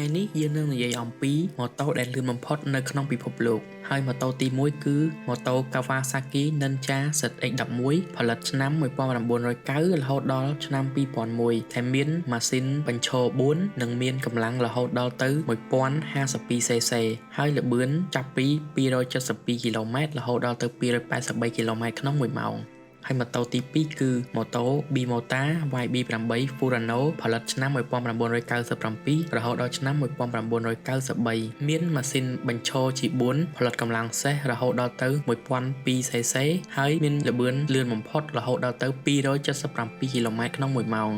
ថ្ងៃនេះយើងនឹងនិយាយអំពីម៉ូតូដែលលឿនបំផុតនៅក្នុងពិភពលោកហើយម៉ូតូទី1គឺម៉ូតូ Kawasaki Ninja ZX11 ផលិតឆ្នាំ1990រហូតដល់ឆ្នាំ2001ដែលមានម៉ាស៊ីនបញ្ឈរ4និងមានកម្លាំងរហូតដល់ទៅ 1052cc ហើយល្បឿនចាប់ពី272គីឡូម៉ែត្ររហូតដល់ទៅ283គីឡូម៉ែត្រក្នុង1ម៉ោងហើយម៉ូតូទី2គឺម៉ូតូ Bimota YB8 Furano ផលិតឆ្នាំ1997រហូតដល់ឆ្នាំ1993មានម៉ាស៊ីនបញ្ឈរជា4ផលិតកម្លាំងសេះរហូតដល់ទៅ 1002cc ហើយមានល្បឿនលឿនបំផុតរហូតដល់ទៅ277គីឡូម៉ែត្រក្នុង1ម៉ោង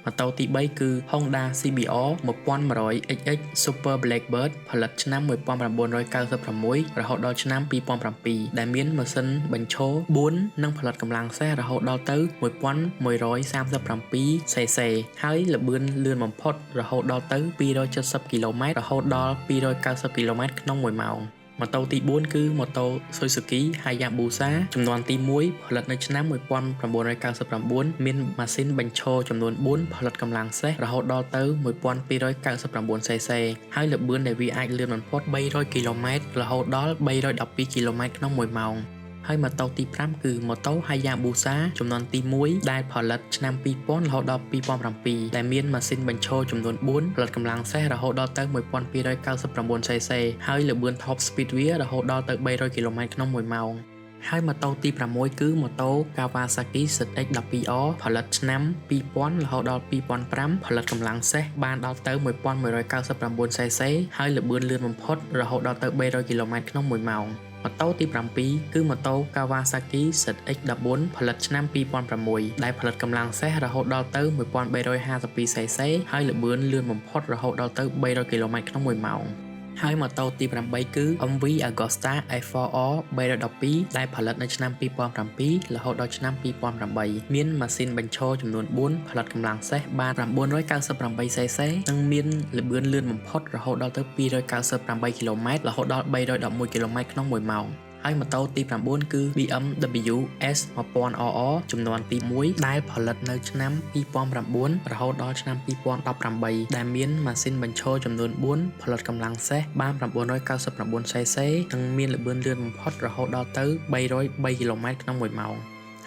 ម៉ូតូទី3គឺ Honda CBR 1100XX Super Blackbird ផលិតឆ្នាំ1996រហូតដល់ឆ្នាំ2007ដែលមានម៉ាស៊ីនបញ្ឈរ4និងផលិតកម្លាំងសេះរហូតដល់ទៅ 1137cc ហើយល្បឿនលឿនបំផុតរហូតដល់ទៅ270គីឡូម៉ែត្ររហូតដល់290គីឡូម៉ែត្រក្នុង1ម៉ោងម៉ូតូទី4គឺម៉ូតូ Suzuki Hayabusa ជំនាន់ទី1ផលិតនៅឆ្នាំ1999មានម៉ាស៊ីនបញ្ឈរចំនួន4ផលិតកម្លាំងសេះរហូតដល់ទៅ 1299cc ហើយល្បឿនដែលវាអាចលឿនបំផុត300គីឡូម៉ែត្ររហូតដល់312គីឡូម៉ែត្រក្នុង1ម៉ោងហើយម៉ូតូទី5គឺម៉ូតូ Hayabusa ចំនួនទី1ដែលផលិតឆ្នាំ2000រហូតដល់2007ដែលមានម៉ាស៊ីនបញ្ឈរចំនួន4ផលិតកម្លាំងសេះរហូតដល់ទៅ 1299cc ហើយល្បឿន Top Speed វារហូតដល់ទៅ300គីឡូម៉ែត្រក្នុង1ម៉ោងហើយម៉ូតូទី6គឺម៉ូតូ Kawasaki ZX12R ផលិតឆ្នាំ2000រហូតដល់2005ផលិតកម្លាំងសេះបានដល់ទៅ 1199cc ហើយល្បឿនលឿនបំផុតរហូតដល់ទៅ300គីឡូម៉ែត្រក្នុង1ម៉ោងម៉ូតូទី7គឺម៉ូតូ Kawasaki ZX14 ផលិតឆ្នាំ2006ដែលផលិតកម្លាំងសេះរហូតដល់ទៅ 1352cc ហើយល្បឿនលឿនបំផុតរហូតដល់ទៅ300គីឡូម៉ែត្រក្នុង1ម៉ោងហើយម៉ូតូទី8គឺ MV Agusta F4R 312ដែលផលិតនៅឆ្នាំ2007រហូតដល់ឆ្នាំ2008មានម៉ាស៊ីនបញ្ឈរចំនួន4ផលិតកម្លាំងសេះបាន 998cc និងមានល្បឿនលឿនបំផុតរហូតដល់ទៅ298គីឡូម៉ែត្ររហូតដល់311គីឡូម៉ែត្រក្នុង1ម៉ោងហើយម៉ូតូទី9គឺ BMW S1000RR ចំនួនទី1ដែលផលិតនៅឆ្នាំ2009រហូតដល់ឆ្នាំ2018ដែលមានម៉ាស៊ីនបញ្ឈរចំនួន4ផលិតកម្លាំងសេះបាន 999cc និងមានល្បឿនលឿនបំផុតរហូតដល់ទៅ303គីឡូម៉ែត្រក្នុង1ម៉ោង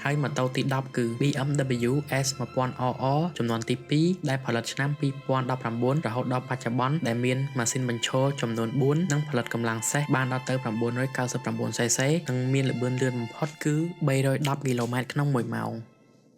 ហើយម៉ូតូទី10គឺ BMW S1000RR ចំនួនទី2ដែលផលិតឆ្នាំ2019រហូតដល់បច្ចុប្បន្នដែលមានម៉ាស៊ីនបញ្ឈរចំនួន4និងផលិតកម្លាំងសេះបានដល់ទៅ 999cc និងមានល្បឿនលឿនបំផុតគឺ310គីឡូម៉ែត្រក្នុង1ម៉ោង